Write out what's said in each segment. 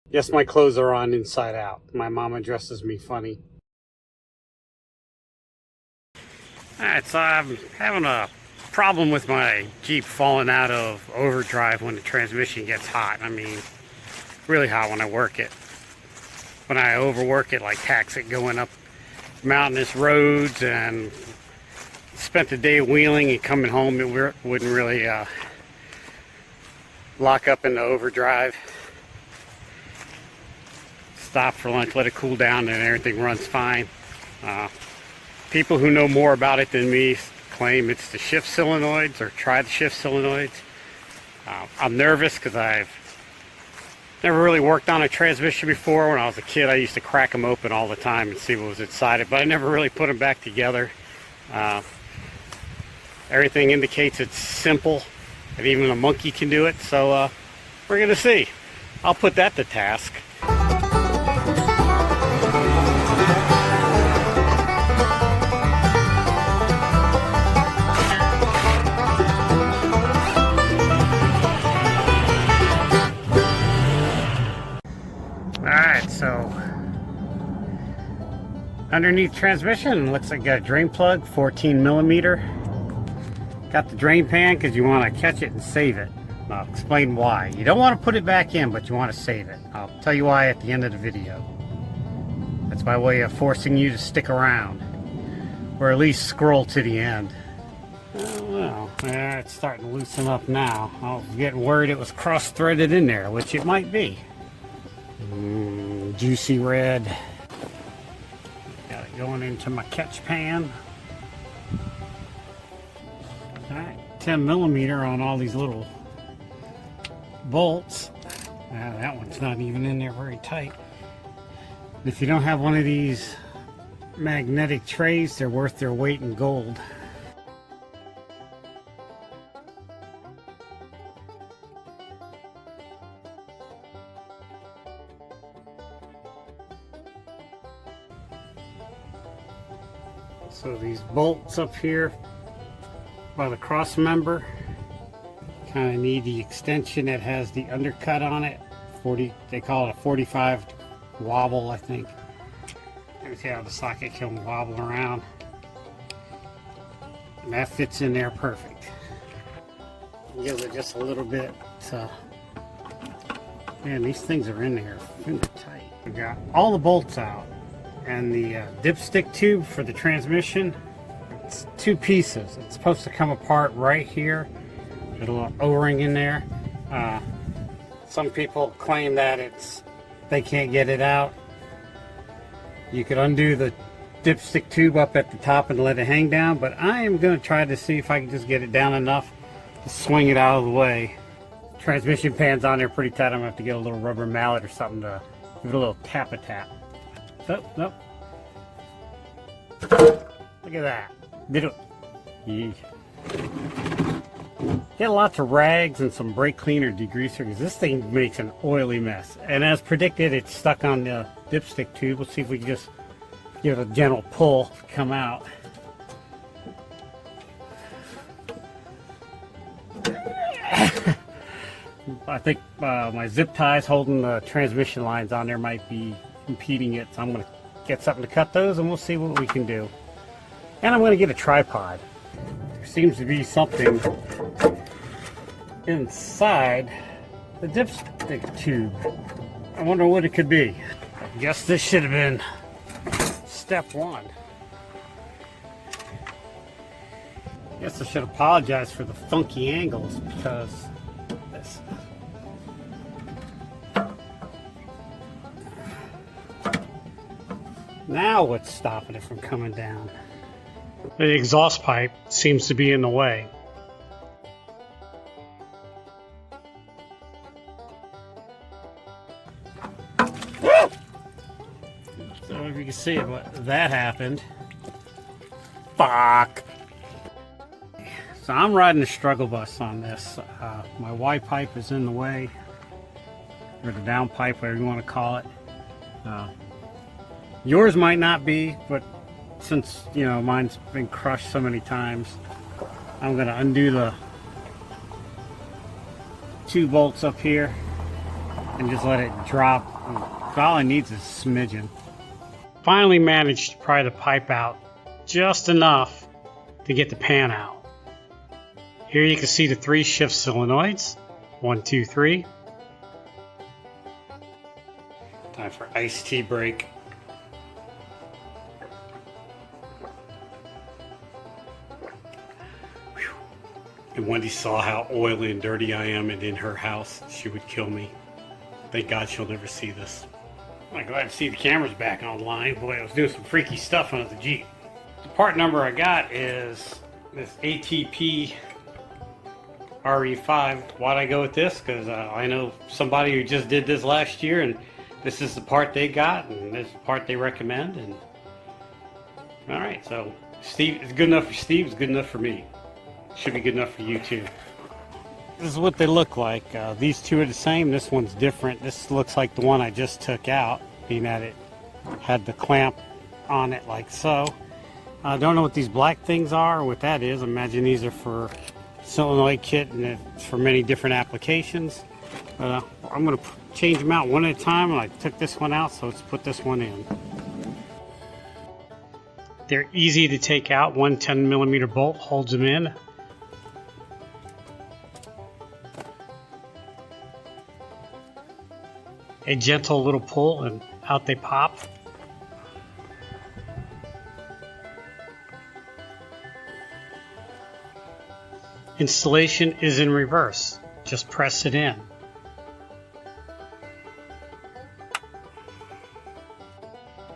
Yes, my clothes are on inside out. My mama dresses me funny. Alright, so I'm having a problem with my Jeep falling out of overdrive when the transmission gets hot. I mean, really hot when I work it. When I overwork it, like tax it going up mountainous roads and spent the day wheeling and coming home, it wouldn't really lock up in the overdrive. Stop for lunch, let it cool down, and everything runs fine. People who know more about it than me claim it's the shift solenoids, or try the shift solenoids. I'm nervous because I've never really worked on a transmission before. When I was a kid, I used to crack them open all the time and see what was inside it, but I never really put them back together. Everything indicates it's simple, and even a monkey can do it, so we're going to see. I'll put that to task. Alright, so underneath transmission, looks like a drain plug, 14 millimeter. Got the drain pan because you want to catch it and save it. I'll explain why. You don't want to put it back in, but you want to save it. I'll tell you why at the end of the video. That's my way of forcing you to stick around, or at least scroll to the end. Oh, well, it's starting to loosen up now. I was getting worried it was cross-threaded in there, which it might be. Juicy red. Got it going into my catch pan. Alright, 10 millimeter on all these little bolts. That one's not even in there very tight. If you don't have one of these magnetic trays, they're worth their weight in gold. So these bolts up here by the cross member kind of need the extension that has the undercut on it. They call it a 45 wobble, I think. You see how the socket can wobble around, and that fits in there perfect. Gives it just a little bit. Man, these things are in there finger tight. We got all the bolts out. And the dipstick tube for the transmission, it's two pieces. It's supposed to come apart right here. There's a little O-ring in there. Some people claim that they can't get it out. You could undo the dipstick tube up at the top and let it hang down, but I am going to try to see if I can just get it down enough to swing it out of the way. Transmission pan's on there pretty tight. I'm going to have to get a little rubber mallet or something to give it a little tap-a-tap. Oh, nope. Look at that. Did it. Yeah. Get lots of rags and some brake cleaner degreaser because this thing makes an oily mess. And as predicted, it's stuck on the dipstick tube. Let's see if we can just give it a gentle pull to come out. I think my zip ties holding the transmission lines on there might be impeding it, so I'm going to get something to cut those and we'll see what we can do. And I'm going to get a tripod. There seems to be something inside the dipstick tube. I wonder what it could be. I guess this should have been step one. I guess I should apologize for the funky angles because this. Now what's stopping it from coming down? The exhaust pipe seems to be in the way. So if you can see what that happened. Fuck! So I'm riding the struggle bus on this. My Y pipe is in the way, or the down pipe, whatever you want to call it. Yours might not be, but since, you know, mine's been crushed so many times, I'm going to undo the two bolts up here and just let it drop. All it needs is a smidgen. Finally managed to pry the pipe out just enough to get the pan out. Here you can see the 3 shift solenoids. 1, 2, 3. Time for iced tea break. Whew. And Wendy saw how oily and dirty I am, and in her house she would kill me. Thank God she'll never see this. I'm glad to see the camera's back online. Boy, I was doing some freaky stuff on the Jeep. The part number I got is this ATP RE5. Why'd I go with this? Because I know somebody who just did this last year, and this is the part they got, and this is the part they recommend. And all right, so Steve, it's good enough for Steve. It's good enough for me. Should be good enough for you too. This is what they look like. These two are the same. This one's different. This looks like the one I just took out, being that it had the clamp on it like so. I don't know what these black things are or what that is. I imagine these are for solenoid kit, and it's for many different applications. But I'm going to change them out one at a time, and I took this one out, so let's put this one in. They're easy to take out. One 10mm bolt holds them in. A gentle little pull and out they pop. Installation is in reverse. Just press it in.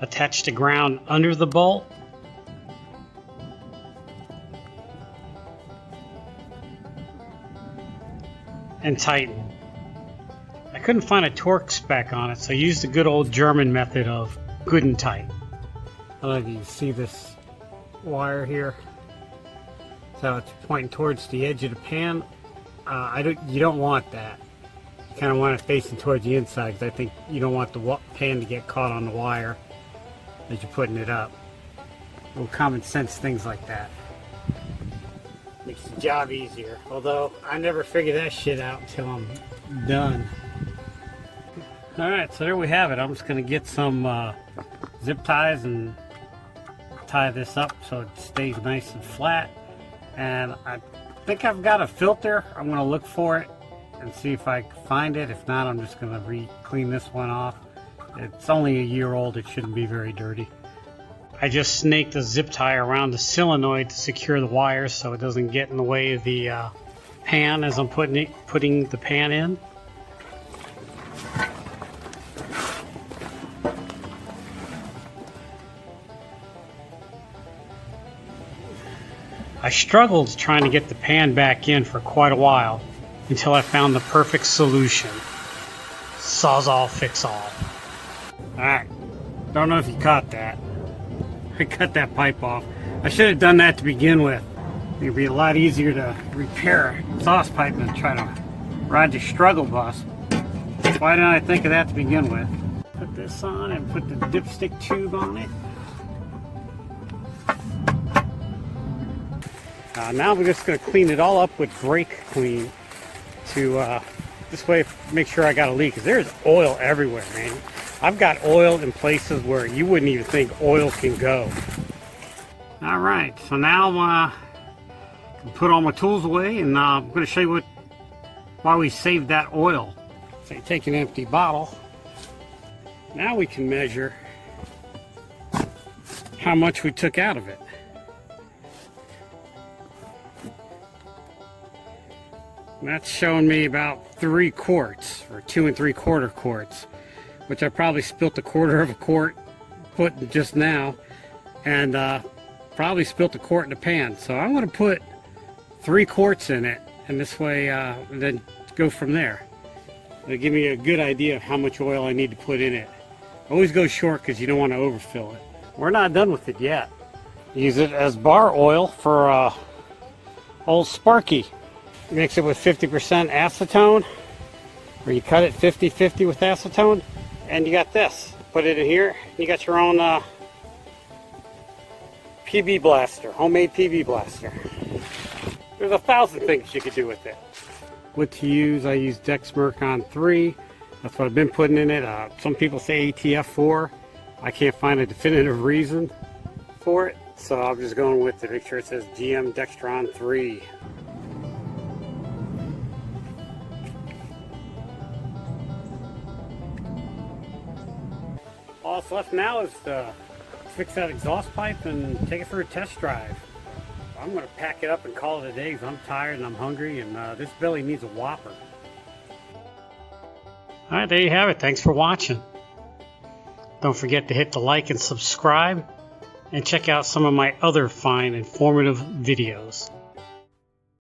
Attach the ground under the bolt. And tighten. I couldn't find a torque spec on it, so I used the good old German method of good and tight. I don't know if you can see this wire here. So it's pointing towards the edge of the pan. You don't want that. You kind of want it facing towards the inside, because I think you don't want the pan to get caught on the wire as you're putting it up. Little common sense things like that. Makes the job easier. Although I never figure that shit out until I'm done. Alright, so there we have it. I'm just going to get some zip ties and tie this up so it stays nice and flat. And I think I've got a filter. I'm going to look for it and see if I can find it. If not, I'm just going to clean this one off. It's only a year old. It shouldn't be very dirty. I just snaked a zip tie around the solenoid to secure the wires so it doesn't get in the way of the pan as I'm putting the pan in. I struggled trying to get the pan back in for quite a while until I found the perfect solution. Sawzall fix all. Alright, don't know if you caught that. I cut that pipe off. I should have done that to begin with. It'd be a lot easier to repair a exhaust pipe than try to ride the struggle bus. Why didn't I think of that to begin with? Put this on and put the dipstick tube on it. Now we're just going to clean it all up with brake clean to this way make sure I got a leak, because there's oil everywhere, man. I've got oil in places where you wouldn't even think oil can go. Alright, so now I can put all my tools away, and I'm going to show you why we saved that oil. So you take an empty bottle. Now we can measure how much we took out of it. And that's showing me about 3 quarts, or 2 3/4 quarts, which I probably spilt a quarter of a quart putting just now, and probably spilt a quart in the pan. So I'm going to put 3 quarts in it, and this way then go from there. It'll give me a good idea of how much oil I need to put in it. Always go short because you don't want to overfill it. We're not done with it yet. Use it as bar oil for old Sparky. Mix it with 50% acetone, or you cut it 50-50 with acetone, and you got this. Put it in here, you got your own PB blaster, homemade PB blaster. There's 1,000 things you could do with it. What to use, I use Dexmercon 3. That's what I've been putting in it. Some people say AW4. I can't find a definitive reason for it, so I'm just going with it. Make sure it says GM Dextron 3. All that's left now is to fix that exhaust pipe and take it for a test drive. I'm going to pack it up and call it a day because I'm tired and I'm hungry, and this belly needs a whopper. Alright, there you have it. Thanks for watching. Don't forget to hit the like and subscribe, and check out some of my other fine informative videos.